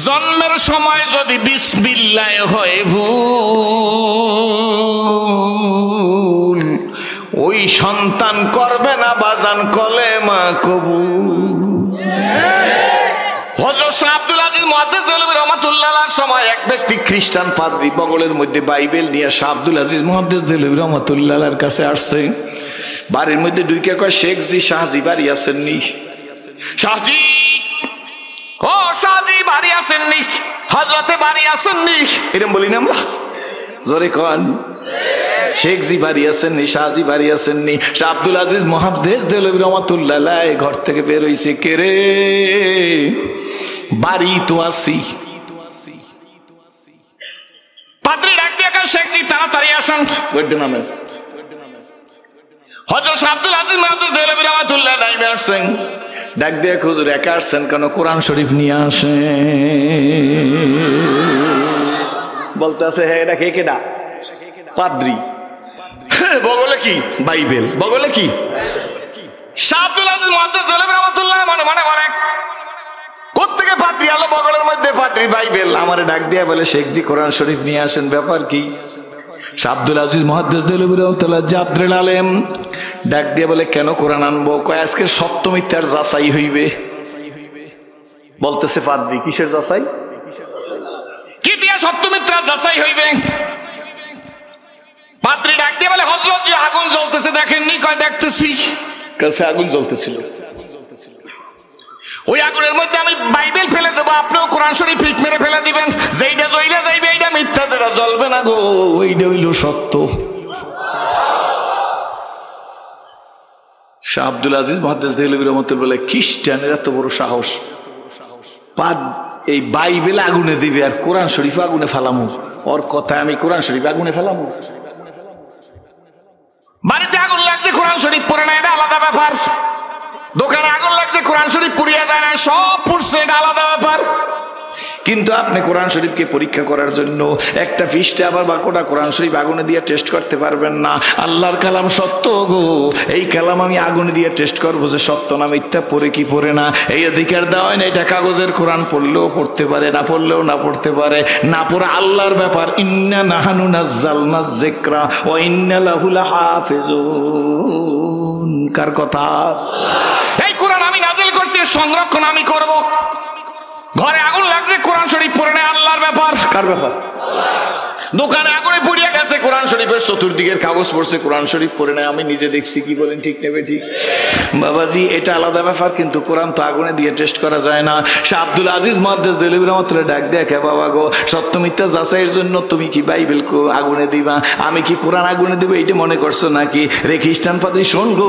জন্মের সময় যদি বিসমিল্লাহ হয় ভুল, ওই সন্তান করবে না বাজান কলেমা কবুল। হযরত শাহ আব্দুল আজিজ মুহাদ্দিস দেহলভী রাহমাতুল্লাহ আলাইহির সময় এক ব্যক্তি খ্রিস্টান পাদ্রী বগলের মধ্যে বাইবেল নিয়ে শাহ আব্দুল আজিজ মুহাদ্দিস দেহলভী রাহমাতুল্লাহ আলাইহির কাছে আসছে। বাড়ির মধ্যে ঢুকে কয়, শেখজি শাহজি বাড়ি আছেননি? শাহজি, ও শাহজি বাড়ি আছেননি? হযরতে বাড়ি আছেননি? এরকম বলি না আমরা, জোরে কোন শেখজি বাড়ি আছেননি, শাহজি বাড়ি আছেননি? শাহ আব্দুল আজিজ মুহাদ্দিস দেহলভী রাহমাতুল্লাহ আলাইহি ঘর থেকে বের হইছে, কে রে? বাড়ি তো আছি। পাদ্রী ডাক দিয়ে কয়, শেখজি তাড়াতাড়ি আসেন। হযরত শাহ আব্দুল আজিজ মুহাদ্দিস দেহলভী রাহমাতুল্লাহ আলাইহি আসেন, ডাক দিয়ে, হুজুর একা আসছেন কেন? কোরআন শরীফ নিয়ে আসেন। বলতে আছে, হ্যাঁ এটা কে? কেডা? পাদ্রী। বগলে কি? বাইবেল। বগলে কি? শাহ আব্দুল আজিজ মুহাদ্দিস দেহলভী রাহমাতুল্লাহ মনে মনে বলে, কোত্থেকে পাদ্রী আলো বগলের মধ্যে? পাদ্রী বাইবেল। আমারে ডাক দিয়া বলে, শেখজি কোরআন শরীফ নিয়ে আসেন। ব্যাপার কি? শাহ আব্দুল আজিজ মুহাদ্দিস দেহলভী রাহমাতুল্লাহ জাদ্রেল আলেম ডাক দিয়ে বলে, কেন কোরআন আনবো? কয় আজকে সত্য মিথ্যার যাচাই হইবে। বলতেছে পাদ্রী, কিসের যাচাই? কি দিয়া সত্য মিথ্যার যাচাই হইবে? পাদ্রী ডাক দিয়ে বলে, হযরত যে আগুন জ্বলতেছে দেখেননি? কয় দেখতেছি। কাছে আগুন জ্বলতেছিল, ওই আগুনের মধ্যে আমি বাইবেল ফেলে দেবো, আপনিও কোরআন শরীফ ফিক মেরে ফেলে দিবেন। যেইটা জ্বইলে যাইবে এইটা মিথ্যা, যেটা জ্বলবে না গো ওইটা হইল সত্য। শাহ আব্দুল আজিজ মুহাদ্দিস দেহলভী রাহমাতুল্লাহ বলে, খ্রিস্টানের এত বড় সাহস, এই বাইবেল আগুনে দিবে আর কোরআন শরীফ আগুনে ফেলামু? ওর কথায় আমি কোরআন শরীফ আগুনে ফেলামু? বাড়িতে আগুন লাগছে, কোরআন শরীফ পড়ে না, এটা আলাদা ব্যাপার। দোকানে আগুন লাগছে, কোরআন শরীফ পুড়িয়া যায় না, সব পুড়ছে, এটা আলাদা ব্যাপার। কিন্তু আপনি কোরআন শরীফকে পরীক্ষা করার জন্য একটা পৃষ্ঠা আবার বাকিটা কোরআন শরীফ আগুনে দিয়ে টেস্ট করতে পারবেন না। আল্লাহর কালাম সত্য গো, এই কালাম আমি আগুনে দিয়ে টেস্ট করবো যে সত্য না মিথ্যা, পড়ে কি পড়ে না, এই অধিকার দেওয়া হয় না। এটা কাগজের কোরআন, পড়লেও পড়তে পারে, না পড়লেও না পড়তে পারে। না পড়ে আল্লাহর ব্যাপার। ইন্না নাহানু নাজ্জালনা যিকরা ওয়া ইন্না লাহু লাহাফিজুন। কার কথা? এই কোরআন আমি নাজিল করছি, সংরক্ষণ আমি করব। ঘরে আগুন লাগছে, কোরআন শরীফ পড়ে না, আল্লাহর ব্যাপার। কার ব্যাপার? দোকানে আগুনে পুড়িয়ে গেছে, কোরআন শরীফের চতুর্দিকের কাগজ পড়ছে, কোরআন শরীফ পড়ে না, আমি নিজে দেখছি। কি বলেন, ঠিক নেবে? ঠিক বাবাজি, এটা আলাদা ব্যাপার। কিন্তু কোরআন তো আগুনে দিয়ে টেস্ট করা যায় না। শাহ আব্দুল আজিজ মুহাদ্দিস দেহলভী রাহমাতুল্লাহ ডাক দেখে, বাবা গো, সত্য মিথ্যা যাচাইয়ের জন্য তুমি কি বাইবেল আগুনে দিবা? আমি কি কোরআন আগুনে দেবো এইটা মনে করছো নাকি? রে খ্রিস্টান পাদ্রী, শোন গো,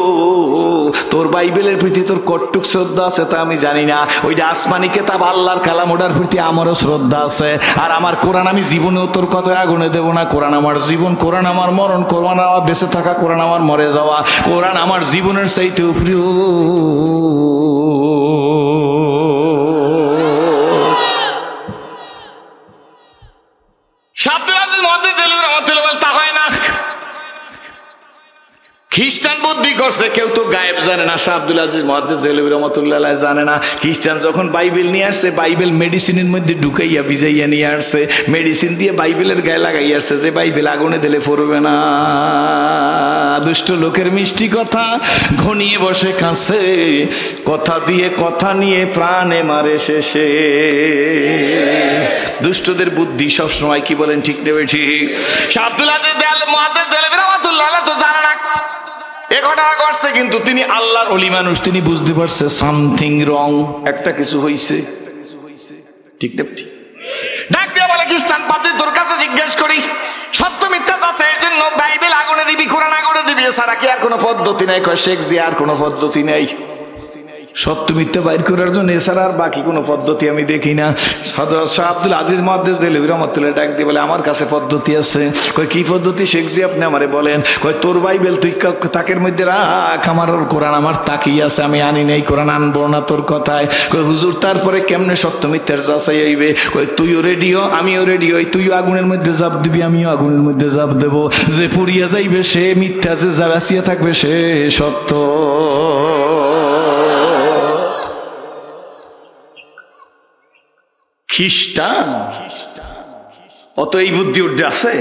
তোর বাইবেলের প্রতি তোর কটুক শ্রদ্ধা আছে তা আমি জানি না। ওইটা আসমানি কেতাব, আল্লাহর কালাম, ওটার প্রতি আমারও শ্রদ্ধা আছে। আর আমার কোরআন আমি জীবনেও তোর কথা আগুনে দেব না। কোরআন আমার জীবন, কোরআন আমার মরণ, কোরআন আমার বেঁচে থাকা, কোরআন আমার মরে যাওয়া, কোরআন আমার জীবনের চাইতে প্রিয়। শাহ আব্দুল আজিজ মুহাদ্দিস দেহলভী রাহমাতুল্লাহ বলে, তা হয় না। খ্রিস্টান বুদ্ধি করছে, কেউ তো গায়েব জানে না। শাহ আব্দুল আজিজ মুহাদ্দিস দেহলভী রাহমাতুল্লাহ জানে না। খ্রিস্টান যখন বাইবেল নিয়ে আসছে, বাইবেল মেডিসিনের মধ্যে ঢুকাইয়া ভিজাইয়া নিয়ে আসছে, মেডিসিন দিয়ে বাইবেলের গায়ে লাগাইয়া আসছে যে বাইবেল আগুনে দিলে পড়বে না। দুষ্ট লোকের মিষ্টি কথা ঘনিয়ে বসে কাছে, কথা দিয়ে কথা নিয়ে প্রাণে মারে শেষে। দুষ্টদের বুদ্ধি সব সময়, কি বলেন, ঠিক নেবে? ঠিক। শাহ আব্দুল আজিজ মুহাদ্দিস দেহলভী রাহমাতুল্লাহ তো জানে না এ ঘটনা ঘটছে, কিন্তু তিনি আল্লাহর ওলি মানুষ, তিনি বুঝতে পারছে সামথিং রং, একটা কিছু হইছে। ঠিক না? ঠিক। ডাক দিয়ে বলে, খ্রিস্টান পাদ্রী, তোর কাছে জিজ্ঞেস করি, সত্য মিথ্যা যাচাইয়ের জন্য বাইবেল আগুনে দিবি, কোরআন আগুনে দিবি, এছাড়া কি আর কোনো পদ্ধতি নাই? কয়, শেখজি আর কোনো পদ্ধতি নেই সত্য মিথ্যা বাইর করার জন্য, এছাড়া আর বাকি কোনো পদ্ধতি আমি দেখি না। শাহ আব্দুল আজিজ মুহাদ্দিস দেহলভী রাহমাতুল্লাহ ডাক দিয়ে বলে, আমার কাছে পদ্ধতি আছে। কয়, কি পদ্ধতি শেখজি, আপনি আমারে বলেন। কয়, তোর বাইবেল তুই তাকের মধ্যে রাখ, আমার কোরআন আমার তাকিয়ে আছে, আমি আনি নাই, কোরআন আনবো না তোর কথায়। কয়, হুজুর তারপরে কেমনে সত্য মিথ্যার যাচাই হইবে? কয়, তুইও রেডিও, আমিও রেডিও, তুইও আগুনের মধ্যে জাপ দিবি, আমিও আগুনের মধ্যে জাপ দেবো। যে পুড়িয়া যাইবে সে মিথ্যা, যে বাঁচিয়া থাকবে সে সত্য। খ্রিস্টান অত এই বুদ্ধি উঠে আছে?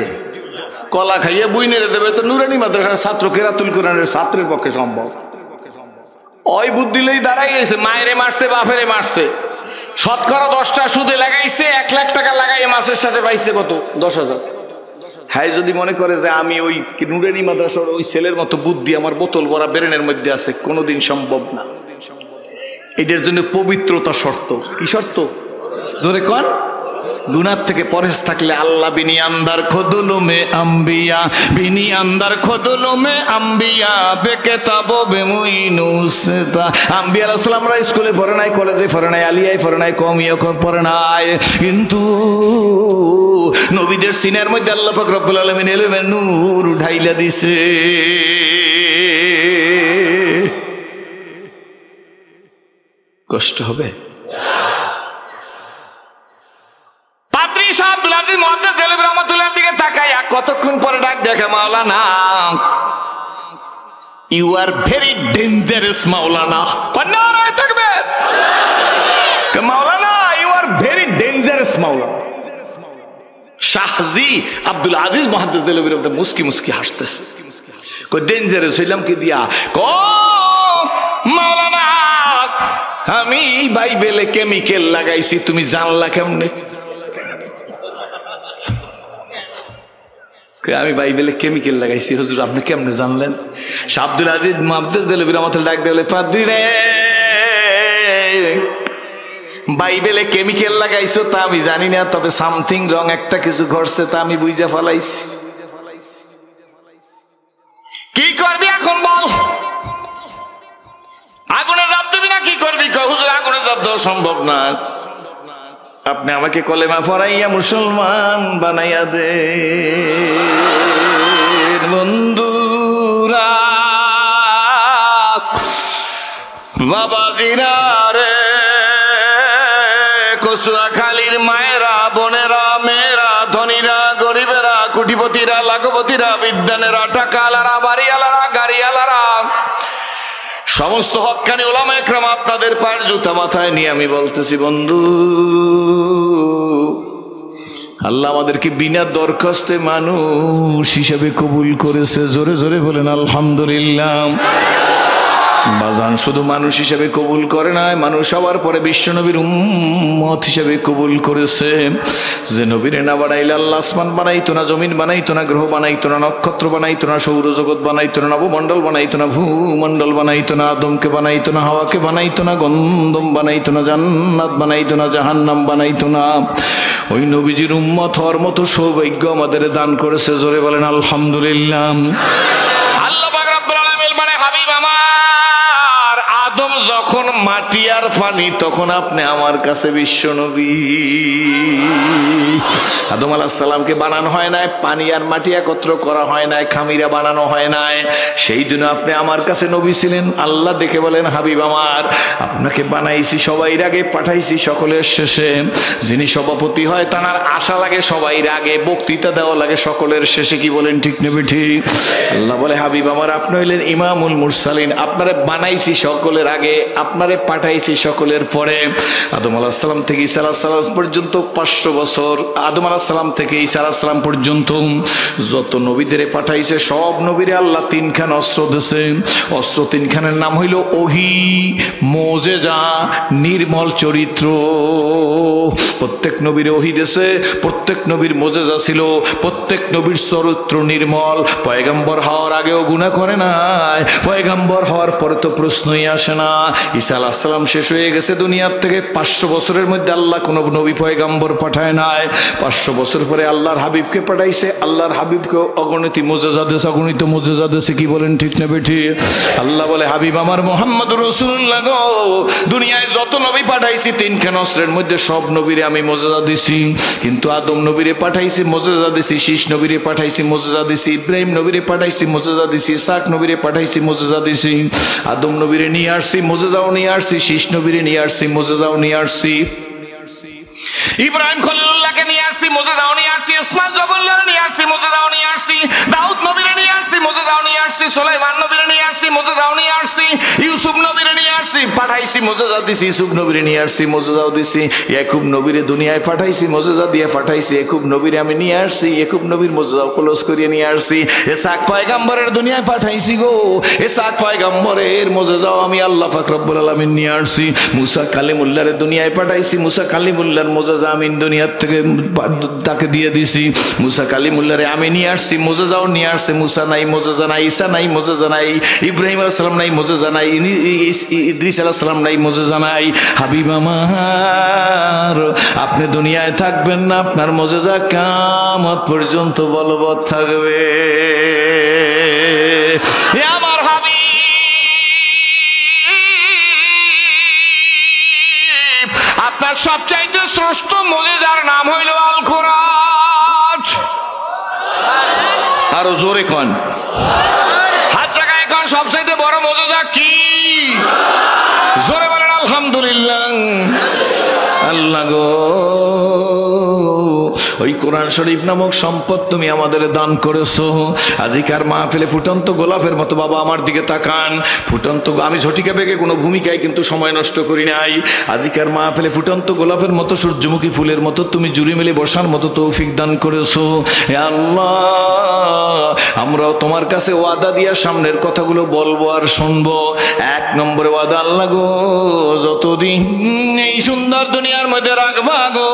কলা খাইয়া বই নেড়ে দেবে তো নুরানি মাদ্রাসার ছাত্র কেরাতুল কোরআনের ছাত্রের পক্ষে সম্ভব? ওই বুদ্ধিলেই দাঁড়াই গেছে, মায়েরে মারছে বাপেরে মারছে, শতকরা 10টা সুদে লাগাইছে, 1 লাখ টাকা লাগাই মাসের সাথে পাইছে কত? 10,000। হ্যাঁ, যদি মনে করে যে আমি ওই নুরানি মাদ্রাসার ওই ছেলের মতো বুদ্ধি আমার বোতল ভরা ব্রেনের মধ্যে আছে, কোনোদিন সম্ভব না। এটার জন্য পবিত্রতা শর্ত। কি শর্ত? জোরে কর। গুনাহ থেকে পরেজ থাকলে আল্লাহ বিনি আন্দার খোদুলুমে আম্বিয়া, বিনি আন্দার খোদুলুমে আম্বিয়া বেকেতাবো বেমুইনুসতা। আম্বিয়া আলাইহিস সালামরা স্কুলে পড়ে নাই, কলেজে পড়ে নাই, আলিয়ায় পড়ে নাই, কওমিয়ে পড়ে নাই, কিন্তু নবীদের সিনার মধ্যে আল্লাহ পাক রব্বুল আলামিন ইলমের নূর ঢাইলা দিছে। কষ্ট হবে? আব্দুল আজিজ মুহাদ্দিস দেলবি রাহমাতুল্লাহর দিকে তাকায়া কতক্ষণ পরে ডাক দেখে, মাওলানা ইউ আর ভেরি ডেঞ্জারাস মাওলানা। নারায়ে তাকবীর। মাওলানা ইউ আর ভেরি ডেঞ্জারাস মাওলানা। শাহজি আব্দুল আজিজ মুহাদ্দিস দেলবি রাহমাতুল্লাহ মুস্কি মুস্কি হাসতেছে। কই ডেঞ্জারাস হইলাম কি দিয়া? কো মাওলানা আমি বাইবেলে কেমিক্যাল লাগাইছি, তুমি জানলা কেমনে? আমি বাইবেলে কেমিক্যাল লাগাইছি। হুজুর আপনি কেমনে জানলেন? আব্দুল আজিজ মুহাদ্দিস দেলবি রাহমাতুল্লাহ ডাক দিলে, পাদ্রী রে বাইবেলে কেমিক্যাল লাগাইছো তা আমি জানি না, তবে সামথিং রং, একটা কিছু ঘটছে তা আমি বুঝা ফেলাইছি। কি করবি এখন বল? আগুনে জাপ দিবি না কি করবি? হুজুর আগুনে জাপ দেওয়া সম্ভব না, আপনি আমাকে কলেমা পড়াইয়া মুসলমান বানাইয়া দে। বন্ধুরা বাবাজিরা রে, কচুয়াখালীর মায়েরা বোনেরা মেয়েরা, ধনীরা গরিবেরা, কোটিপতিরা লাখপতিরা, বিদ্যানেরা টাকালারা বাড়িওয়ালারা গাড়িওয়ালারা, সমস্ত হক্কানি উলামা ইকরাম আপনাদের পায়ের জুতা মাথায় নিয়ে আমি বলতেছি, বন্ধু আল্লাহ আমাদেরকে বিনা দরখাস্তে মানুষ হিসেবে কবুল করেছে। জোরে জোরে বলেন আলহামদুলিল্লাহ। বাজান শুধু মানুষ হিসেবে কবুল করে নাই, মানুষ হওয়ার পরে বিশ্বনবীর উম্মত হিসেবে কবুল করেছে। যে নবীরে না বানাইলে আল্লাহ আসমান বানাইতো না, জমিন বানাইতো না, গ্রহ বানাইতো না, নক্ষত্র বানাইতো না, সৌরজগৎ বানাইতো না, নবমণ্ডল বানাইতো না, ভূমণ্ডল বানাইতো না, আদমকে বানাইতো না, হাওয়াকে বানাইতো না, গন্ধম বানাইতো না, জান্নাত বানাইতো না, জাহান্নাম বানাইতো না। ওই নবীজির উম্মত হওয়ার মতো সৌভাগ্য আমাদের দান করেছে। জোরে বলেন আলহামদুলিল্লাহ। আল্লাহ পাক রব্বুল আলামিন মানে হাবিব আমার আদম যখন মাটি আর পানি, তখন আপনি আমার কাছে বিশ্ব নবী। আদম আলাইহিস সালামকে বানানো হয় নাই, পানি আর মাটি একত্র করা হয় নাই, খামিরা বানানো হয় নাই, সেই জন্য আপনি আমার কাছে নবী ছিলেন। আল্লাহ দেখে বলেন, হাবিব আমার আপনাকে বানাইছি সবাইর আগে, পাঠাইছি সকলের শেষে। যিনি সভাপতি হয় তার আশা লাগে সবাইর আগে, বক্তৃতা দেওয়া লাগে সকলের শেষে। কি বলেন ঠিক নেবে ঠিক? আল্লাহ বলে, হাবিব আমার আপনি হইলেন ইমামুল মুরসালিন, আপনারে বানাইছি সকলের আগে, আপনারে পাঠাইছি সকলের পরে। আদম আলাইহিস সালাম থেকে ঈসা আলাইহিস সালাম পর্যন্ত 500 বছর, আদম আলাইহিস সালাম থেকে ঈসা আলাইহিস সালাম পর্যন্ত যত নবীদের পাঠাইছে সব নবীরে আল্লাহ 3খান অস্ত্র দিয়েছে। অস্ত্র 3খানের নাম হইল ওহী, মুজিজা, নির্মল চরিত্র। প্রত্যেক নবীর ওহী দিয়েছে, প্রত্যেক নবীর মুজিজা ছিল, প্রত্যেক নবীর চরিত্র নির্মল। পয়গম্বর হওয়ার আগেও গুনাহ করে নাই, পয়গম্বর হওয়ার পরে তো প্রশ্নই আসে না। ঈসা আলাইহিস সালাম শেষ হয়ে গেছে দুনিয়ার থেকে, 500 বছরের মধ্যে আল্লাহ কোনো নবী পয়গম্বর পাঠায় নাই। 500 বছর পরে আল্লাহর হাবিবকে পাঠাইছে। আল্লাহর হাবিবকে অগণিত মুজিজা দিয়েছে, অগণিত মুজিজা দিয়েছে। কি বলেন ঠিক না বেঠি? আল্লাহ বলে, হাবিব আমার মুহাম্মদুর রাসূলুল্লাহ গো, দুনিয়ায় যত নবী পাঠাইছি 3খান অস্ত্রের মধ্যে সব নবীরে আমি মুজিজা দিছি, কিন্তু আদম নবীরে পাঠাইছি মুজিজা দিছি, শীষ নবীরে পাঠাইছি মুজিজা দিছি, ইব্রাহিম নবীরে পাঠাইছি মুজিজা দিছি, ইসহাক নবীরে পাঠাইছি মুজিজা দিছি। আদম নবীরে নিয়ে আসছি, মুজিজাও নিয়ে আসছি, শীষ নবীরে নিয়ে আসছি, মুজিজাও নিয়ে আসছি। ইব্রাহিম খলিলুল্লাহকে নিয়ে আসছি, মুজিজাও নিয়ে আসছি, ইসমাঈল জবুল্লাহ নিয়ে আসছি, মুজিজাও নিয়ে আসছি, দাউদ নবীরে নিয়ে আসছি, মুজিজাও নিয়ে আসছি, সুলাইমান নবীরে নিয়ে আসছি, মুজিজাও নিয়ে আসছি। ইউসুফ নবীরে নিয়ে আসছি, পাঠাইছি, মুজিজা দিছি। ইউসুফ নবীরে নিয়ে আসছি, মুজিজাও দিছি। ইয়াকুব নবীরে দুনিয়ায় পাঠাইছি, মুজিজা দিয়ে পাঠাইছি। ইয়াকুব নবীরে আমি নিয়ে আসছি, ইয়াকুব নবীর মুজিজাও ক্লোজ করিয়ে নিয়ে আসছি। ইসহাক পয়গম্বরের দুনিয়ায় পাঠাইছি গো, ইসহাক পয়গম্বরের মুজিজাও আমি আল্লাহ পাক রব্বুল আলামিন নিয়ে আসছি। মুসা কালিমুল্লাহর দুনিয়ায় পাঠাইছি, মুসা কালিমুল্লাহর মুজিজা আমি দুনিয়ার থেকে তাকে দিয়ে দিছি। মুসা কালিমুল্লাহরে আমি নিয়ে আসছি, মুজিজাও নিয়ে আসছে। মুসা নাই, মুজিজা নাই, ঈসা নাই, মুজিজা নাই, ইব্রাহিম আলাইহিস সালাম নাই, মুজিজা নাই, ইদ্রিস আলাইহিস সালাম নাই, মুজিজা নাই। হাবিব আমার, আপনি দুনিয়ায় থাকবেন না, আপনার মুজিজা কিয়ামত পর্যন্ত বলবৎ থাকবে। আমার হাবিব, আপনার সবচাইতে শ্রেষ্ঠ মুজিজার নাম হইল আল কুরআন। আরো জোরে কোন, হাত জায়গায় কোন, সবচাইতে বড় মুজিজা কি? জোরে বলেন আলহামদুলিল্লাহ। আল্লাহ গো, ওই কোরআন শরীফ নামক সম্পদ তুমি আমাদের দান করেছো। আজিকার মাহফিলে ফুটন্ত গোলাপের মতো বাবা আমার দিকে তাকান। ফুটন্ত, আমি ঝটিকা বেগে কোনো ভূমিকায় কিন্তু সময় নষ্ট করি নাই। আজিকার মাহফিলে ফুটন্ত গোলাপের মতো, সূর্যমুখী ফুলের মতো তুমি জুড়ে মিলে বসার মতো তৌফিক দান করেছো। হে আল্লাহ, আমরাও তোমার কাছে ওয়াদা দিয়া সামনের কথাগুলো বলবো আর শুনবো। এক নম্বরে ওয়াদা আল্লাহ গো, যতদিন এই সুন্দর দুনিয়ার মধ্যে রাখবা গো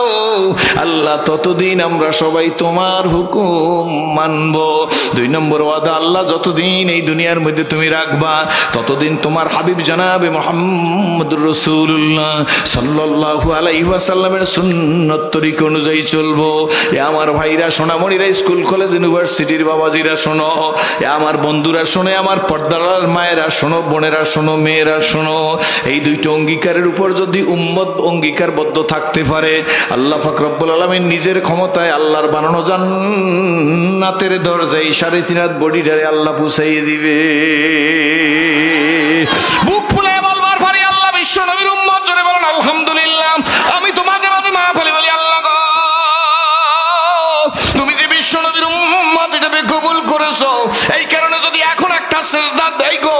আল্লাহ, ততদিন আমরা সবাই তোমার হুকুম মানব। দুই নম্বর ওয়াদা আল্লাহ, যতদিন এই দুনিয়ার মধ্যে তুমি রাখবা ততদিন তোমার হাবিব জনাবে মুহাম্মদুর রাসূলুল্লাহ সাল্লাল্লাহু আলাইহি ওয়াসাল্লামের সুন্নাত তরিকা অনুযায়ী চলবো। এ আমার ভাইরা, সোনামণিরা, স্কুল কলেজ ইউনিভার্সিটির বাবাজিরা শোনো, এ আমার বন্ধুরা শোনে, আমার পর্দার মায়েরা শোনো, বোনেরা শোনো, মেয়েরা শোনো। এই দুইটা অঙ্গীকারের উপর যদি উম্মত অঙ্গীকারবদ্ধ থাকতে পারে, আল্লাহ পাক রব্বুল আলামিন নিজের ক্ষমতায় আল্লাহর বানানো জান্নাতের দরজায় 3.5 হাত বডিটারে আল্লাহ পৌঁছাইয়ে দিবে। বুক ফুলে বলবার পারি আল্লাহ বিশ্ব নবীর উম্মত, জোরে বলেন আলহামদুলিল্লাহ। আমি তো মাঝে মাঝে মাহফিলে বলি, আল্লাহ গো, তুমি যে বিশ্ব নবীর উম্মত হিসেবে কবুল করেছো, এই কারণে যদি এখন একটা সিজদা দেই গো,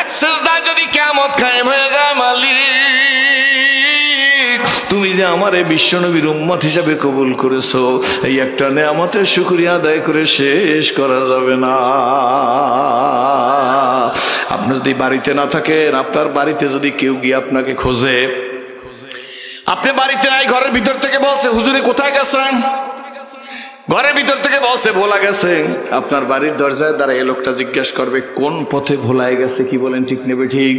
এক সিজদায় যদি কিয়ামত কায়েম হয়ে যায়, মালিক তুমি যে আমারে বিশ্ব নবীর উম্মত হিসেবে কবুল করেছো, এই একটা নেয়ামতের শুকরিয়া আদায় করে শেষ করা যাবে না। আপনি যদি বাড়িতে না থাকেন, আপনার বাড়িতে যদি কেউ গিয়ে আপনাকে খোঁজে, আপনি বাড়িতে নাই, ঘরের ভিতর থেকে বলছে হুজুরে কোথায় গেছেন, ঘরের ভিতর থেকে বলছে ভোলা গেছে, আপনার বাড়ির দরজায় দাঁড়ায় এই লোকটা জিজ্ঞেস করবে কোন পথে ভোলায় গেছে। কি বলেন, ঠিক নেবে ঠিক?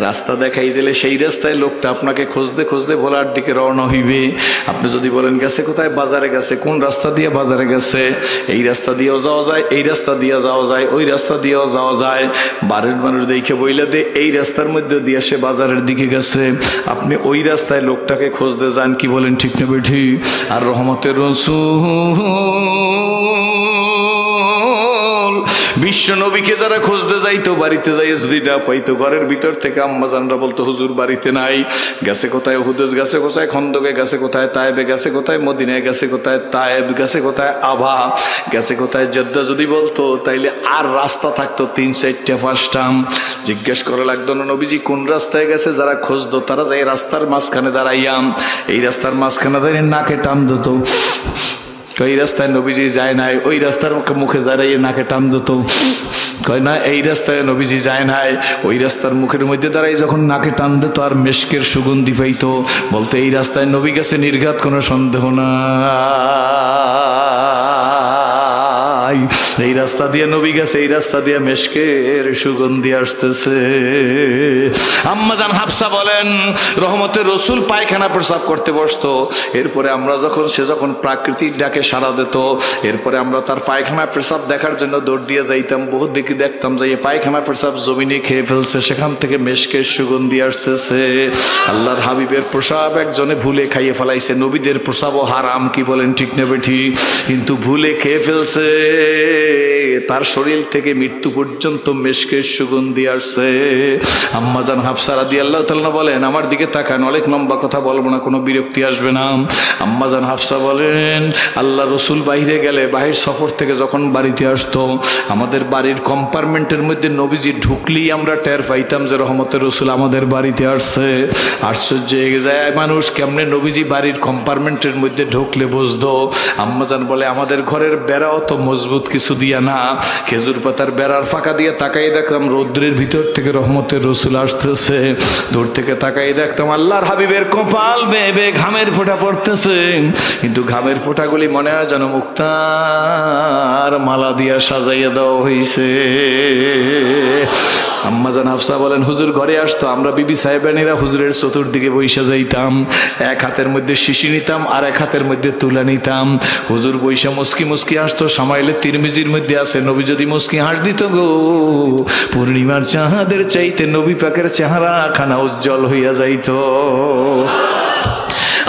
রাস্তা দেখাই দিলে সেই রাস্তায় লোকটা আপনাকে খুঁজতে খুঁজতে ভোলার দিকে রওনা হইবে। আপনি যদি বলেন গেছে কোথায়, বাজারে গেছে, কোন রাস্তা দিয়ে বাজারে গেছে, এই রাস্তা দিয়েও যাওয়া যায়, এই রাস্তা দিয়ে যাওয়া যায়, ওই রাস্তা দিয়েও যাওয়া যায়। বাড়ির মানুষ দেখে বইলে দে এই রাস্তার মধ্যে দিয়ে সে বাজারের দিকে গেছে, আপনি ওই রাস্তায় লোকটাকে খুঁজতে যান। কি বলেন, ঠিক নেবে ঠিক? আর রহমতের রাসূল বিশ্ব নবীকে যারা খুঁজতে যাইতো, বাড়িতে যাই যদি না পাইতো, ঘরের ভিতর থেকে আম্মাজানরা বলতো হুজুর বাড়িতে নাই, গেছে কোথায় উহুদ, গেছে কোথায় খন্দকে, গেছে কোথায় তায়েবে, গেছে কোথায় মদিনায়, গেছে কোথায় তায়েব, গেছে কোথায় আভা, গেছে কোথায় জেদ্দা যদি বলতো, তাইলে আর রাস্তা থাকতো 3, 4, 5টা। জিজ্ঞেস করা লাগতো না নবীজি কোন রাস্তায় গেছে। যারা খুঁজতো তারা যাই রাস্তার মাঝখানে দাঁড়াইয়াম, এই রাস্তার মাঝখানে দাঁড়িয়ে নাকে টান দিত। এই রাস্তায় নবীজি যায় নাই, ওই রাস্তার মুখে দাঁড়াইয়ে নাকে টান দিত। কয় না, এই রাস্তায় নবীজি যায় নাই, ওই রাস্তার মুখের মধ্যে দাঁড়াই যখন নাকে টান দিত আর মেশকের সুগন্ধি পাইতো, বলতে এই রাস্তায় নবী গেছে, নির্ঘাত কোনো সন্দেহ না। এই রাস্তা দিয়ে নবী গেছে, এই রাস্তা দিয়ে মেশকের সুগন্ধি আসতেছে। আম্মাজান হাফসা বলেন রহমতের রসুল পায়খানা প্রস্রাব করতে বসতো, এরপরে আমরা যখন সে যখন প্রাকৃতিক ডাকে সাড়া দিত, এরপরে আমরা তার পায়খানা প্রস্রাব দেখার জন্য দৌড় দিয়ে যাইতাম। বহুত দেখি দেখতাম যে পায়খানা প্রস্রাব জমিনে খেয়ে ফেলছে, সেখান থেকে মেশকের সুগন্ধি আসতেছে। আল্লাহর হাবিবের প্রস্রাব একজনে ভুলে খাইয়ে ফেলাইছে, নবীদের প্রস্রাবও হারাম। কি বলেন, ঠিক নেবে ঠিক? কিন্তু ভুলে খেয়ে ফেলছে। তার শরীর থেকে মৃত্যু পর্যন্ত মেশকের সুগন্ধি আসছে। আম্মাজান হাফসা রাদিয়াল্লাহু তাআলা বলেন, আমার দিকে তাকান, অনেক লম্বা কথা বলবো না, কোনো বিরক্তি আসবে না। আম্মাজান হাফসা বলেন, আল্লাহ রসুল বাইরে গেলে, বাহির সফর থেকে যখন বাড়িতে আসতো, আমাদের বাড়ির কম্পার্টমেন্টের মধ্যে নবীজি ঢুকলেই আমরা টের পাইতাম যে রহমতের রসুল আমাদের বাড়িতে আসছে। আশ্চর্য হয়ে যায় মানুষ, কেমনে নবীজি বাড়ির কম্পার্টমেন্টের মধ্যে ঢুকলে বুঝতো? আম্মাজান বলে, আমাদের ঘরের বেড়াও তো মজবুত কিছু দিয়া না, খেজুর পাতার বেড়ার ফাঁকা দিয়ে তাকাই দেখলাম রৌদ্রের ভিতর থেকে রহমতের রসুল আসতেছে। দূর থেকে তাকাই দেখতাম আল্লাহর হাবিবের কপাল বেয়ে বেয়ে ঘামের ফোঁটা পড়তেছে, কিন্তু ঘামের ফোঁটাগুলি মনে হয় যেন মুক্তার মালা দিয়া সাজাইয়া দেওয়া হয়েছে। আম্মাজান হাফসা বলেন, হুজুর ঘরে আসতো, আমরা বিবি সাহেবানীরা হুজুরের চতুর্দিকে বইসা যাইতাম, এক হাতের মধ্যে শিশি নিতাম আর এক হাতের মধ্যে তুলা নিতাম। হুজুর বইসা মুস্কি মুস্কি আসতো, সামাইলে তিরমিজির মধ্যে আছে, নবী যদি মুস্কি হাস দিত গো, পূর্ণিমার চাঁদের চাইতে নবী পাকের চেহারা খানা উজ্জ্বল হইয়া যাইত।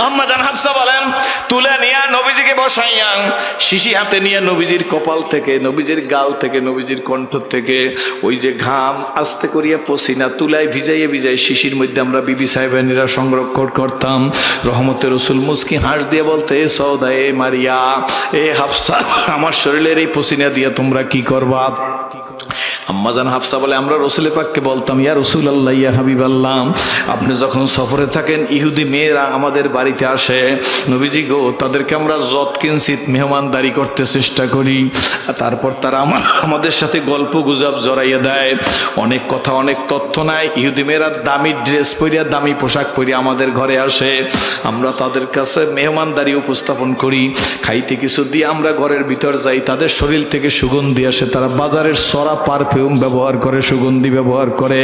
আম্মাজান হাফসা বলেন, তুলে নিয়ে নবীজিকে বসাইয়া শিশি হাতে নিয়ে নবীজির কপাল থেকে, নবীজির গাল থেকে, নবীজির কণ্ঠ থেকে ওই যে ঘাম আস্তে করিয়া পসিনা তুলায় ভিজাইয়ে ভিজাই শিশির মধ্যে আমরা বিবি সাহেবানীরা সংরক্ষণ করতাম। রহমতের রসুল মুস্কি হাঁস দিয়ে বলতে, এ সওদা, এ মারিয়া, এ হাফসা, আমার শরীরের এই পসিনা দিয়ে তোমরা কি করবা? আম্মাজান হাফসা বলে, আমরা রসুলের পাককে বলতাম, ইয়া রসুল আল্লাহ, ইয়া হাবিব আল্লাহ, আপনি যখন সফরে থাকেন ইহুদি মেয়েরা আমাদের বাড়িতে আসে, নবীজি গো, তাদেরকে আমরা যত কিঞ্চিত মেহমানদারি করতে চেষ্টা করি, তারপর তারা আমাদের সাথে গল্প গুজব জড়াইয়া দেয়, অনেক কথা অনেক তথ্য নাই। ইহুদি মেয়েরা দামি ড্রেস পরিয়া দামি পোশাক পরিয়া আমাদের ঘরে আসে, আমরা তাদের কাছে মেহমানদারি উপস্থাপন করি, খাইতে কিছু দিয়ে আমরা ঘরের ভিতর যাই, তাদের শরীর থেকে সুগন্ধি আসে, তারা বাজারের সরা পারফিউম ব্যবহার করে, সুগন্ধি ব্যবহার করে।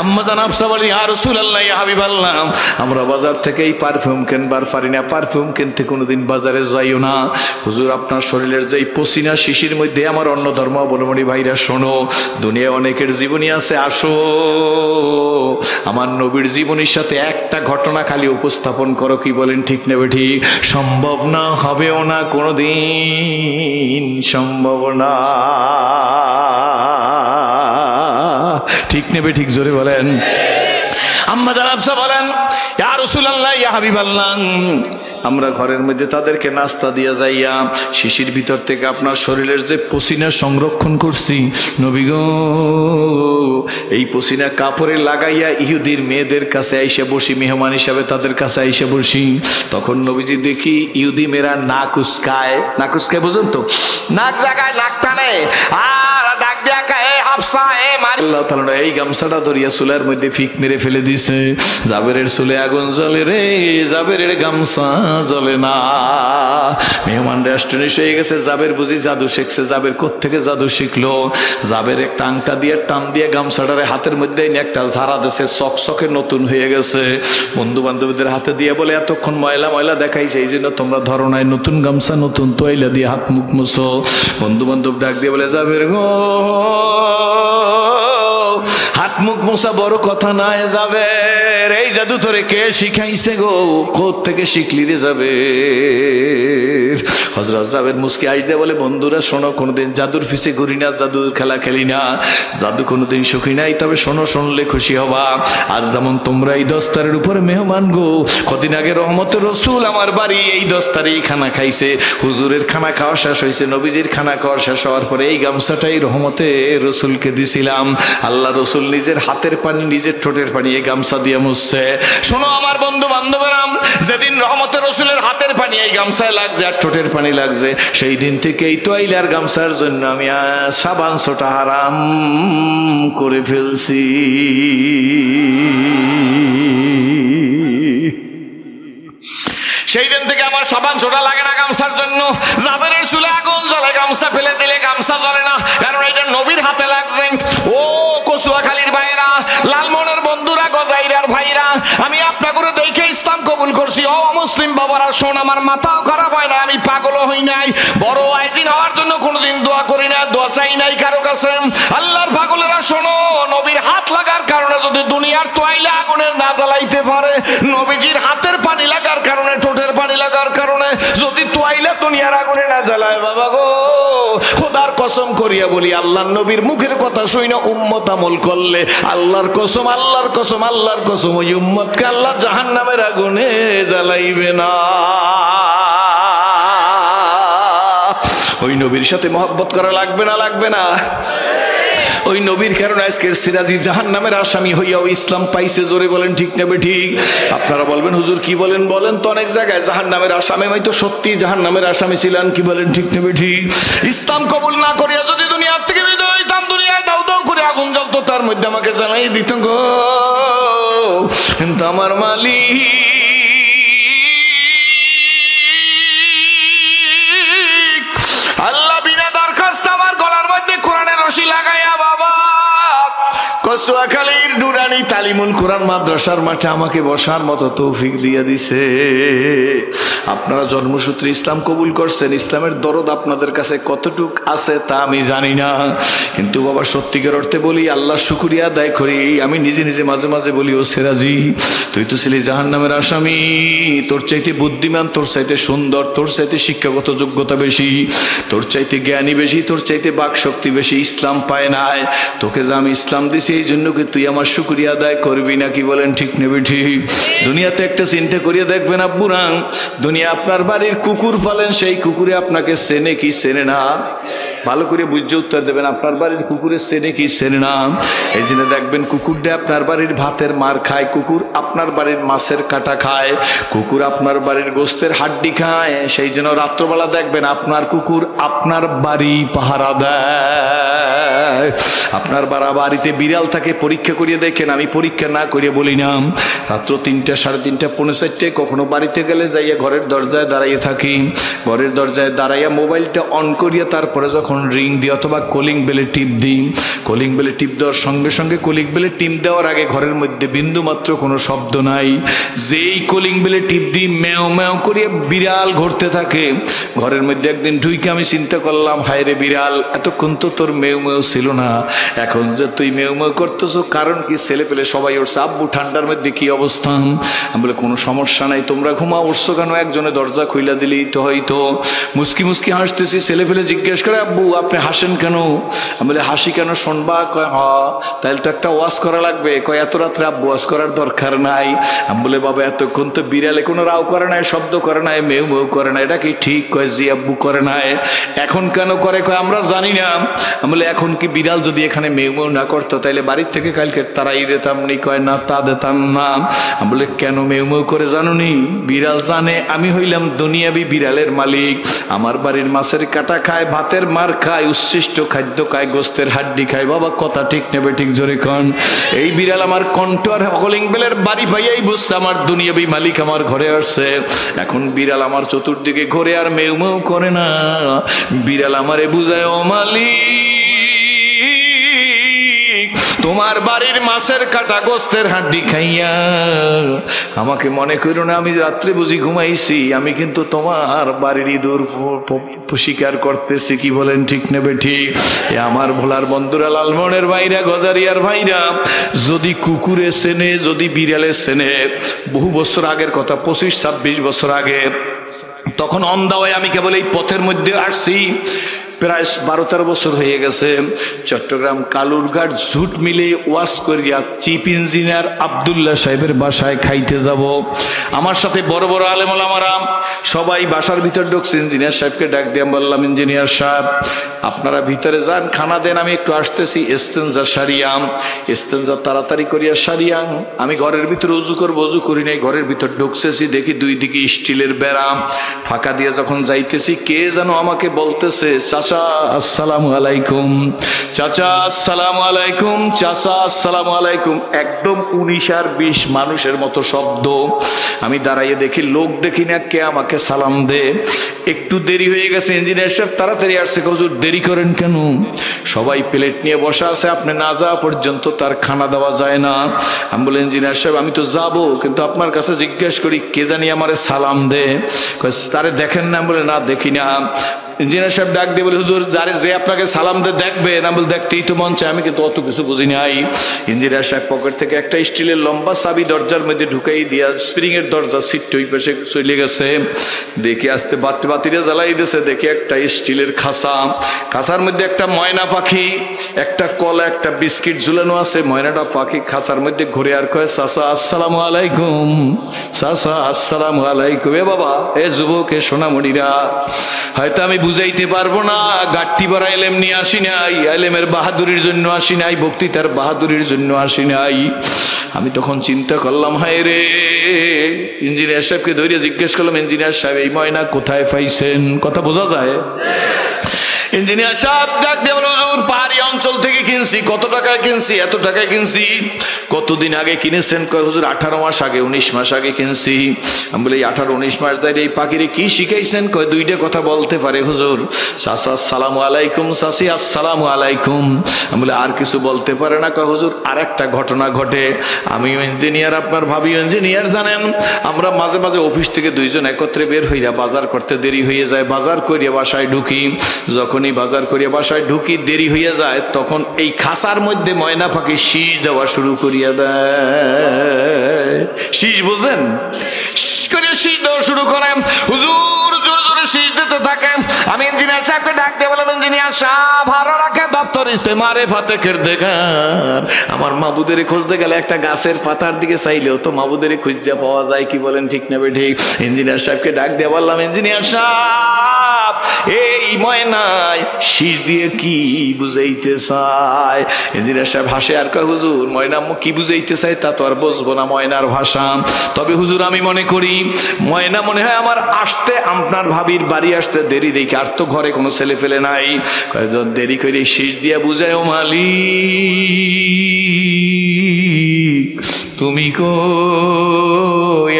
আম্মাজান হাফসা বলি, ইয়া রাসূলুল্লাহ, ইয়া হাবিবাল্লাহ, আমরা বাজার থেকে এই পারফিউম কিনবার পারি না, পারফিউম কিনতে কোনোদিন বাজারে যাইও না। হুজুর, আপনার শরীরের যেই পসিনা শিশির মধ্যে, আমার অন্য ধর্মাবলম্বী ভাইরা শোনো, দুনিয়া অনেকের জীবনী আছে, আসো আমার নবীর জীবনীর সাথে একটা ঘটনা খালি উপস্থাপন করো। কি বলেন, ঠিক নেবে ঠিক? সম্ভব না, হবেও না, কোনোদিন সম্ভব না। ঠিক নেবে ঠিক? জোরে বলেন। আম্মাজান হাফসা বলেন, ইয়া রাসূলুল্লাহ, ইয়া হাবিবাল্লাহ, আমরা ঘরের মধ্যে তাদেরকে নাস্তা দিয়া যাইয়া শিশির ভিতর থেকে আপনার শরীরের যে পসিনা সংরক্ষণ করছি, নবী গো, এই পসিনা কাপড়ে লাগাইয়া ইহুদির মেয়েদের কাছে আইসে বসি, মেহমান হিসাবে তাদের কাছে আইসে বসি, তখন নবীজি দেখি ইহুদি মেয়েরা নাক উস্কায়, নাক উস্কায়, বুঝেন তো, নাক জাগায়, নাক টানে, আর ডাক দিয়া কায়, এ হাফসা, এ মারি। আল্লাহ তাআলা এই গামছাটা ধরিয়া চুলের মধ্যে ফিক মেরে ফেলে দিছে। জাবেরের চুলে আগুন জ্বলে রে, জাবেরের গামছা জ্বলে না। মেহমান রেস্টুরেন্ট হয়ে গেছে, জাবের বুঝি জাদু শিখছে। জাবের কোত্থেকে জাদু শিখলো? জাবের একটা আংটা দিয়ে টান দিয়ে গামছাটারে হাতের মধ্যে একটা ঝাড়া দিছে, চকচকে নতুন হয়ে গেছে। বন্ধু বান্ধবীদের হাতে দিয়ে বলে, এতক্ষণ ময়লা ময়লা দেখাইছে, এই জন্য তোমরা ধরো নাই, নতুন গামছা নতুন তোয়াইলা দিয়ে হাত মুখ মুছো। বন্ধু বান্ধব ডাক দিয়ে বলে, জাবের গো, হাত মুখ মোছা বড় কথা নয়, জাবের এই জাদু তোরে কে শিখাইছে গো? কোথ থেকে শিখলি রে জাবের? হযরত জাবের মুস্কি আইস দিয়ে বলে, বন্ধুরা শোনো, কোনোদিন জাদুর পিছে ঘুরি না, জাদুর খেলা খেলি না, জাদু কোনোদিন সুখী নাই, তবে শোনো, শুনলে খুশি হবা। আজ যেমন তোমরা এই দস্তারের উপরে মেহমান গো, কদিন আগে রহমতের রসুল আমার বাড়ি এই দস্তারেই খানা খাইছে। হুজুরের খানা খাওয়া শেষ হয়েছে, নবীজির খানা খাওয়া শেষ হওয়ার পরে এই গামছাটাই রহমতের রসুলকে দিছিলাম। আল্লাহ রসুল নিজের হাতের পানি, নিজের ঠোঁটের পানি এই গামছা দিয়ে মুছছে। শোনো আমার বন্ধু বান্ধবেরা, যেদিন রহমতের রসুলের হাতের পানি এই গামছায় লাগছে আর ঠোঁটের পানি লাগছে, সেই দিন থেকে এই তোয়াইলার গামছার জন্য আমি সাবান সোটা হারাম করে ফেলছি। সেই দিন থেকে আমার সাবান ছোটা লাগে না গামছার জন্য। জাবেরের চুলে আগুন জ্বলে, গামছা ফেলে দিলে গামছা জ্বলে না, কারণ এটা নবীর হাতে লাগছে। ও কচুয়াখালীর ভাইরা, লালমোহনের বন্ধুরা, গজাইরার ভাইরা, আমি আপনাকে দেখে ইসলাম কবুল করছি। ও মুসলিম বাবারা শোন, আমার মাথাও খারাপ হয় না, আমি পাগলও হই নাই, বড় আইজিন হওয়ার জন্য কোনোদিন দোয়া করি না, দোয়া চাই নাই কারো কাছে। আল্লাহর পাগলেরা শোনো, নবীর হাত লাগার কারণে যদি দুনিয়ার তোয়াইলা আগুনে না জ্বালাইতে পারে, নবীজির হাতের পানি লাগার কারণে, ঠোঁটের পানি লাগার কারণে যদি তোয়াইলা দুনিয়ার আগুনে না জ্বালায়, বাবা গো, খোদার কসম করিয়া বলি, আল্লাহর নবীর মুখের কথা শুইনা উম্মত আমল করলে আল্লাহর কসম, আল্লাহর কসম, আল্লাহর কসম, ওই উম্মতকে আল্লাহ জাহান্নামের আগুনে জ্বালাইবে না। ওই নবীর সাথে মহব্বত করা লাগবে না, লাগবে না? ওই নবীর কারণে আজকে সিরাজি জাহান্নামের আসামি হইয়াও ইসলাম পাইছে। জোরে বলেন ঠিক না বেঠিক? আপনারা বলবেন হুজুর কি বলেন, বলেন তো অনেক জায়গায় জাহান্নামের আসামি, আমি তো সত্যি জাহান্নামের আসামি ছিলাম, কি বলেন ঠিক না বেঠিক? ইসলাম কবুল না করিয়া যদি দুনিয়ার থেকে বিদায় হইতাম, দুনিয়ায় দাউ দাউ করে আগুন জ্বলতো, তার মধ্যে আমাকে জ্বালাই দিত গো। কিন্তু আমার মালিক আল্লাহ বিনা দরখাস্ত আমার গলার মধ্যে কোরআনের রশি লাগাইয়া বাবা কসুয়াখালীর নুরানি তালিমুল কোরআন মাদ্রাসার মাঠে আমাকে বসার মতো তৌফিক দিয়ে দিছে। আপনারা জন্মসূত্রে ইসলাম কবুল করছেন, ইসলামের দরদ আপনাদের কাছে কতটুক আছে তা আমি জানি না, কিন্তু বাবা সত্যিকার অর্থে বলি আল্লাহ শুকরিয়া আদায় করি। আমি নিজে নিজে মাঝে মাঝে বলি, ও সেরাজি তুই তো ছিলি জাহান্নামের আসামি, তোর চাইতে বুদ্ধিমান, তোর চাইতে সুন্দর, তোর চাইতে শিক্ষাগত যোগ্যতা বেশি, তোর চাইতে জ্ঞানী বেশি, তোর চাইতে বাক শক্তি বেশি, ইসলাম পায় নাই, তোকে যে আমি ইসলাম দিছি এই জন্য কি তুই আমার শুকরিয়া আদায় করবি না? কি বলেন ঠিক নেবে ঠিক? দুনিয়াতে একটা চিন্তা করিয়া দেখবেন আব্বুরা, দুনিয়া আপনার বাড়ির কুকুর পালেন, সেই কুকুরে আপনাকে চেনে কি চেনে না? ভালো করে বুঝে উত্তর দেবেন, আপনার বাড়ির কুকুরে চেনে কি চেনে না? এই জন্য দেখবেন কুকুরটা আপনার বাড়ির ভাতের মার খায়, কুকুর আপনার বাড়ির মাছের কাটা খায়, কুকুর আপনার বাড়ির গোস্তের হাড্ডি খায়। সেই জন্য রাত্রবেলা দেখবেন আপনার কুকুর আপনার বাড়ি পাহারা দেয়। আপনার বাড়িতে বিড়াল থাকে, পরীক্ষা করিয়ে দেখেন, আমি পরীক্ষা না করিয়ে বলি না। রাত্র 3টা, 3:30, 4:30 কখনো বাড়িতে গেলে যাইয়া ঘরের দরজায় দাঁড়াইয়ে থাকি, ঘরের দরজায় দাঁড়াইয়া মোবাইলটা অন করিয়া তারপরে যখন রিং দিই অথবা কলিং বেলে টিপ দিই, কলিং বেলে টিপ দেওয়ার সঙ্গে সঙ্গে কলিং বেলে টিপ দেওয়ার আগে ঘরের মধ্যে বিন্দু মাত্র কোনো শব্দ নাই। যেই কলিং বেলে টিপ দিই ম্যাও ম্যাও করিয়া বিড়াল ঘুরতে থাকে ঘরের মধ্যে। একদিন ঢুইকে আমি চিন্তা করলাম, হায় রে বিড়াল, এতক্ষণ তো তোর মেউ মেউ ছিল না, এখন যে তুই মেউ মেউ করতেছো কারণ কি? ছেলে পেলে সবাই উঠছে, আব্বু ঠান্ডার মধ্যে কি অবস্থা? আমি বলে কোনো সমস্যা নাই, তোমরা ঘুমা, উঠছো কেন? একজনে দরজা খুইলা দিলেই তো হয়তো। মুস্কি মুস্কি হাসতেছি, ছেলে পেলে জিজ্ঞেস করে, আব্বু আপনি হাসেন কেন? আমি বলে হাসি কেন শুনবা? কয় হ, তাহলে তো একটা ওয়াজ করা লাগবে। কয় এত রাত্রে আব্বু ওয়াজ করার দরকার নাই। আমি বলে বাবা এতক্ষণ তো বিড়ালে কোনো রাও করে নাই, শব্দ করে নাই, মেউ মেউ করে নাই, এটা কি ঠিক? কয় জি আব্বু করে নাই। এখন কেন করে? কয় আমরা জানি না। আমি বলে এখন কি বিড়াল যদি এখানে মেউ মেউ না করতো তাহলে বাড়ির থেকে কালকে তারাই দিতাম নি? কয় না তা দিতাম না। আমি বলে কেন মেউ মেউ করে জানো নি? বিড়াল জানে আমি হইলাম দুনিয়াবি বিড়ালের মালিক, আমার বাড়ির মাছের কাটা খায়, ভাতের মার খায়, উচ্ছিষ্ট খাদ্য খায়, গোস্তের হাড্ডি খায়। বাবা কথা ঠিক নেবে ঠিক? জোরে কন। এই বিড়াল আমার কণ্ঠ আর কলিং বেলের বাড়ি পাইয়াই বুঝতে আমার দুনিয়াবি মালিক আমার ঘরে আসছে। এখন বিড়াল আমার চতুর্দিকে ঘরে আর মেউ মেউ করে না, বিড়াল আমারে বুঝায়, ও মালিক তোমার বাড়ির মাছের কাটা গোস্তের হাড্ডি খাইয়া আমাকে মনে করো না আমি রাত্রে বুঝি ঘুমাইছি, আমি কিন্তু তোমার বাড়ির ইঁদুর শিকার করতেছি। কি বলেন ঠিক নেবে ঠিক? আমার ভোলার বন্ধুরা, লালমনের ভাইরা, গজারিয়ার ভাইরা, যদি কুকুরে চেনে, যদি বিড়ালে চেনে, বহু বছর আগের কথা, 25-26 বছর আগে, তখন অন্ধা হয়ে আমি কেবল এই পথের মধ্যে আসছি, প্রায় 12-13 বছর হয়ে গেছে। চট্টগ্রাম কালুরঘাট ঝুট মিলে ওয়াজ করিয়া চিফ ইঞ্জিনিয়ার আব্দুল্লাহ সাহেবের বাসায় খাইতে যাব। আমার সাথে বড় বড় আলেম ওলামারা সবাই বাসার ভিতর ঢুকছে। ইঞ্জিনিয়ার সাহেবকে ডাক দিয়ে বললাম, ইঞ্জিনিয়ার সাহেব আপনারা ভিতরে যান, খানা দেন, আমি একটু আসতেছি। ইস্তেঞ্জা সারিয়াম, ইস্তেঞ্জা তাড়াতাড়ি করিয়া সারিয়াম। আমি ঘরের ভিতরে উজু করবো, উজু করি নাই, ঘরের ভিতর ঢুকতেছি, দেখি 2 দিকে স্টিলের বেড়া, ফাঁকা দিয়ে যখন যাইতেছি কে যেন আমাকে বলতেছে, চাচা আসসালামু আলাইকুম, চাচা আসসালামু আলাইকুম, চাচা আসসালামু আলাইকুম। একদম 19 আর 20 মানুষের মতো শব্দ। আমি দাঁড়াইয়ে দেখি, লোক দেখি না, কে আমাকে সালাম দে। একটু দেরি হয়ে গেছে, ইঞ্জিনিয়ার সাহেব তাড়াতাড়ি আসছে। হুজুর দেরি করেন কেন? সবাই প্লেট নিয়ে বসা আছে, আপনি না যাওয়া পর্যন্ত তার খানা দেওয়া যায় না। আমি বলি, ইঞ্জিনিয়ার সাহেব আমি তো যাবো, কিন্তু আপনার কাছে জিজ্ঞেস করি কে জানি আমারে সালাম দে। তারে দেখেন না? বলে না দেখি না। ইঞ্জিনিয়ার সাহেব ডাক দিয়ে বলে, হুজুর যারে যে আপনাকে সালাম দিয়ে দেখবে না, বলে দেখতেই তো মন চায়, আমি কিন্তু অত কিছু বুঝি নাই। ইঞ্জিনিয়ার সাহেব পকেট থেকে একটা স্টিলের লম্বা চাবি দরজার মধ্যে ঢুকাই দিয়া স্প্রিং এর দরজা সিট ওই পাশে চলে গেছে। দেখে আসতে বাতিরে জ্বালাই দিয়েছে, দেখে একটা স্টিলের খাসা, খাসার মধ্যে একটা ময়না পাখি, একটা কলা, একটা বিস্কিট ঝুলানো আছে। ময়নাটা পাখি খাসার মধ্যে ঘুরে আর কয়, চাচা আসসালামু আলাইকুম, চাচা আসসালামু আলাইকুম। এ বাবা, এ যুবক, এ সোনামণিরা, হয়তো আমি বুঝাইতে পারবো না, গাট্টি ভরা এলেম নিয়ে আসি নাই, এলেমের বাহাদুরির জন্য আসি নাই, বক্তৃতার বাহাদুরির জন্য আসি নাই। আমি তখন চিন্তা করলাম, হায় রে। ইঞ্জিনিয়ার সাহেবকে ধরে জিজ্ঞেস করলাম, ইঞ্জিনিয়ার সাহেব এই ময়না কোথায় পাইছেন? কথা বোঝা যায়? ইঞ্জিনিয়ার সাহেব ডাক দিয়ে বলে, হুজুর পাহাড়ি অঞ্চল থেকে কিনছি। কত টাকায় কিনছি? এত টাকায় কিনছি। কতদিন আগে কিনেছেন? কয় হুজুর 18 মাস আগে, 19 মাস আগে কিনছি। আমি বলি 18-19 মাস ধরে এই পাখিরে কি শিখাইছেন? কয় দুইটা কথা বলতে পারে হুজুর, চাচা আসসালামু আলাইকুম, চাচি আসসালামু আলাইকুম। আমি বলি আর কিছু বলতে পারে না? কয় হুজুর আর একটা ঘটনা ঘটে, আমিও ইঞ্জিনিয়ার, আপনার ভাবিও ইঞ্জিনিয়ার, জানেন আমরা মাঝে মাঝে অফিস থেকে দুইজন একত্রে বের হইয়া বাজার করতে দেরি হয়ে যায়, বাজার করিয়া বাসায় ঢুকি। যখনই বাজার করিয়া বাসায় ঢুকি দেরি হইয়া যায়, তখন এই খাসার মধ্যে ময়না পাখি শীষ দেওয়া শুরু করিয়া দেয়। শীষ বোঝেন? শীষ দেওয়া শুরু করেন, হুজুর জোরে জোরে শীষ দিতে থাকেন। আমি ইঞ্জিনিয়ার সাহেবকে ডাক দিয়ে বললাম, ইঞ্জিনিয়ার সাহেব ভালো রাখে দপ্তর ইস্তেমারে ফাতে কিরদেগার। আমার মাবুদের খুঁজতে গেলে একটা গাছের পাতার দিকে চাইলেও তো মাবুদের খুঁজে পাওয়া যায়, কি বলেন ঠিক না বেঠিক? ইঞ্জিনিয়ার সাহেবকে ডাক দিয়ে বললাম, ইঞ্জিনিয়ার সাহেব এই ময়নায় শীষ দিয়ে কি বুঝাইতে চায়? ইঞ্জিনিয়ার সাহেব হাসে আর কয়, হুজুর ময়না কি বুঝাইতে চায় তা তো আর বুঝবো না ময়নার ভাষা, তবে হুজুর আমি মনে করি ময়না মনে হয় আমার আসতে, আপনার ভাবির বাড়ি আসতে দেরি দেখি, আর তো ঘরে কোনো ছেলে ফেলে নাই, দেরি করে শীষ দিয়া বুঝায়, ও মালিক তুমি কো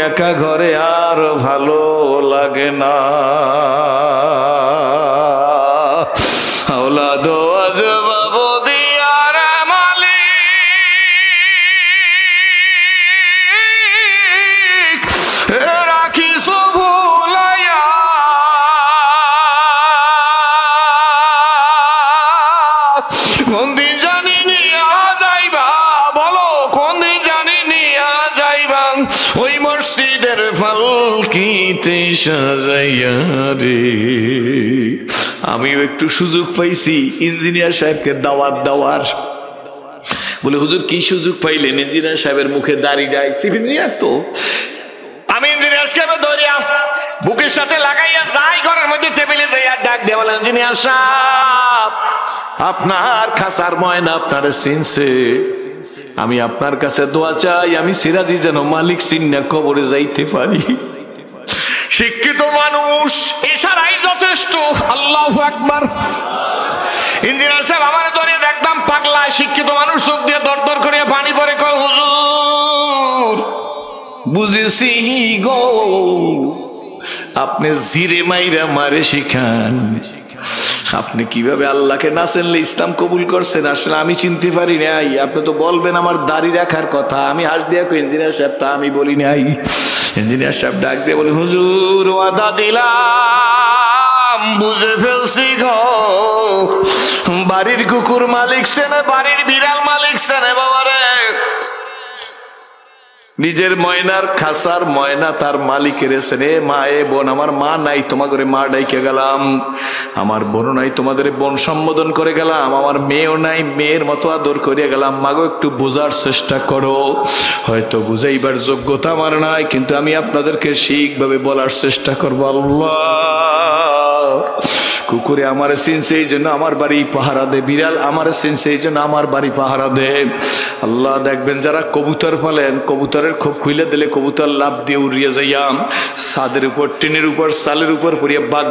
একা ঘরে আর ভালো লাগে না, औलाद अजबाब दिया रे मालिक राखी सो भूलाया, কোন দিন জানি নিয়া যাইবা, বলো কোন দিন জানি নিয়া যাইবা ওই মসজিদের পালকিতে সাজাইয়া রে। আমিও একটু সুযোগ পাইছি ইঞ্জিনিয়ার সাহেবকে দাওয়াত দেওয়ার। বলে হুজুর কি সুযোগ পাইলেন? ইঞ্জিনিয়ার সাহেবের মুখে দাড়ি ডাইছি, ইঞ্জিনিয়ার তো। আমি ইঞ্জিনিয়ার সাহেবের ধরিয়া বুকের সাথে লাগাইয়া যাই ঘরের মধ্যে টেবিলে যাইয়া ডাক দিয়ে বলেন, ইঞ্জিনিয়ার সাহেব আপনার খাসার ময়না আপনার চিনছে, আমি আপনার কাছে দোয়া চাই, আমি সিরাজি যেন মালিক চিন্না কবরে যাইতে পারি। শিক্ষিত মানুষ ইশারাই যথেষ্ট। আল্লাহু আকবার। ইঞ্জিনিয়ার সাহেব আমার ধরে দেখতাম পাগলা, শিক্ষিত মানুষ চোখ দিয়ে দরদর করে পানি পরে, কয় হুজুর বুঝেছি গো, আপনি জিরে মাইরা মারে শিখান, আপনি কিভাবে আল্লাহকে না চিনলে ইসলাম কবুল করছেন, আসলে আমি চিনতে পারি নাই। আপনি তো বলবেন আমার দাড়ি রাখার কথা, আমি হাস দিয়া কই ইঞ্জিনিয়ার সাহেব তা আমি বলি নাই। ইঞ্জিনিয়ার সাহেব ডাক দিয়ে বলে, হুজুর ওয়াদা দিলাম বুঝে ফেলছি গো, বাড়ির কুকুর মালিক সেনে, বাড়ির বিড়াল মালিক সেনে বাবারে। নিজের ময়নার খাসার ময়না তার মালিকের সেনে। মা এ বোন, আমার মা নাই তোমাদের মা ডাইকে গেলাম, আমার বোন নাই তোমাদের বোন সম্বোধন করে গেলাম, আমার মেয়েও নাই মেয়ের মতো আদর করে গেলাম। মাগো একটু বোঝার চেষ্টা করো, হয়তো বুঝাইবার যোগ্যতা আমার নাই, কিন্তু আমি আপনাদেরকে ঠিকভাবে বলার চেষ্টা করবো। আল্লাহ কুকুরে আমার চিনছে এই জন্য আমার বাড়ি পাহারা দে, বিড়াল আমার চিনছে এই জন্য আমার বাড়ি পাহারা দে। আল্লাহ দেখবেন যারা কবুতর পালেন, কবুতরের খোপ খুইলে দিলে কবুতর লাভ দিয়ে উড়িয়ে যাইয়া ছাদের উপর, টিনের উপর, সালের উপর পড়িয়া বাক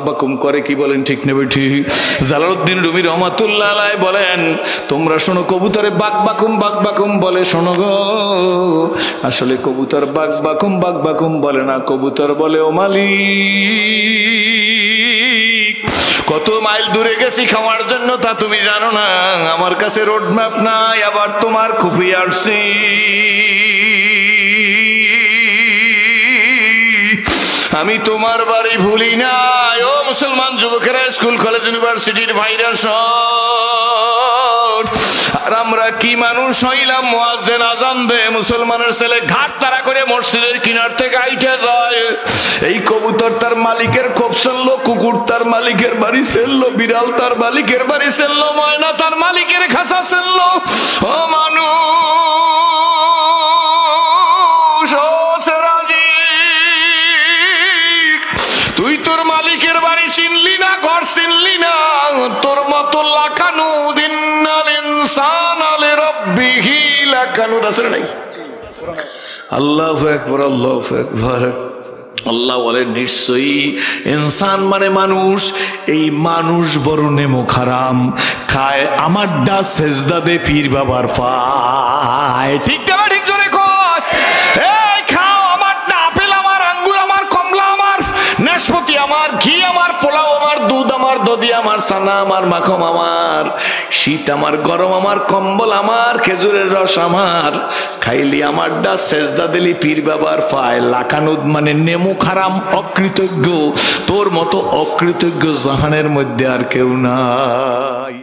বাকুম করে, কি বলেন ঠিক নেবে ঠিক? জালালউদ্দিন রুমি রহমাতুল্লাহ আলাইহি বলেন, তোমরা শোনো কবুতরে বাক বাকুম বলে, শোনো গো, আসলে কবুতর বাক বাকুম বলে না, কবুতর বলে ও মালিক কত মাইল দূরে গেছি খাওয়ার জন্য তা তুমি জানো না, আমার কাছে রোড ম্যাপ নাই, আবার তোমার খুপি আসছি, আমি তোমার বাড়ি ভুলি নাই। ও মুসলমান যুবকেরা, স্কুল কলেজ ইউনিভার্সিটির ভাইরা, আর আমরা কি মানুষ হইলাম? মুয়াজ্জিন আজান দে, মুসলমানের ছেলে ঘাট তারা করে মসজিদের কিনার থেকে আইটে যায়। এই কবুতর তার মালিকের খোপ চললো, কুকুর তার মালিকের বাড়ি চললো, বিড়াল তার মালিকের বাড়ি চললো, ময়না তার মালিকের খাঁচা চললো। ও মানুষ, ও সেরাজি, তুই তোর মালিকের বাড়ি চিনলি না, ঘর চিনলি না। তোর মতো লাকানু দিন্নাল ইনসান আলি রাব্বিহি লাকানু আসলে নাই। আল্লাহু আকবার, আল্লাহু আকবার। আল্লাহ বলেন নিশ্চয়ই ইনসান মানে মানুষ, এই মানুষ বড় নেমুখ হারাম খায়, আমার ডা সেজদা দে পীর বাবার পায়। ঠিক না? ঠিক জোরে কর, এই খাও আমার ডা, আপেল আমার, আঙ্গুর আমার, কমলা আমার, নাশপাতি আমার, ঘি আমার, পোলাও আমার, দুধ আমার, দধি আমার, সানা আমার, মাখন আমার, শীত আমার, গরম আমার, কম্বল আমার, খেজুরের রস আমার, খাইলি আমার ডা সেজদা দিলি পীর বাবার পায়। লাকানুদ মানে নেমু খারাম, অকৃতজ্ঞ। তোর মতো অকৃতজ্ঞ জাহানের মধ্যে আর কেউ নাই।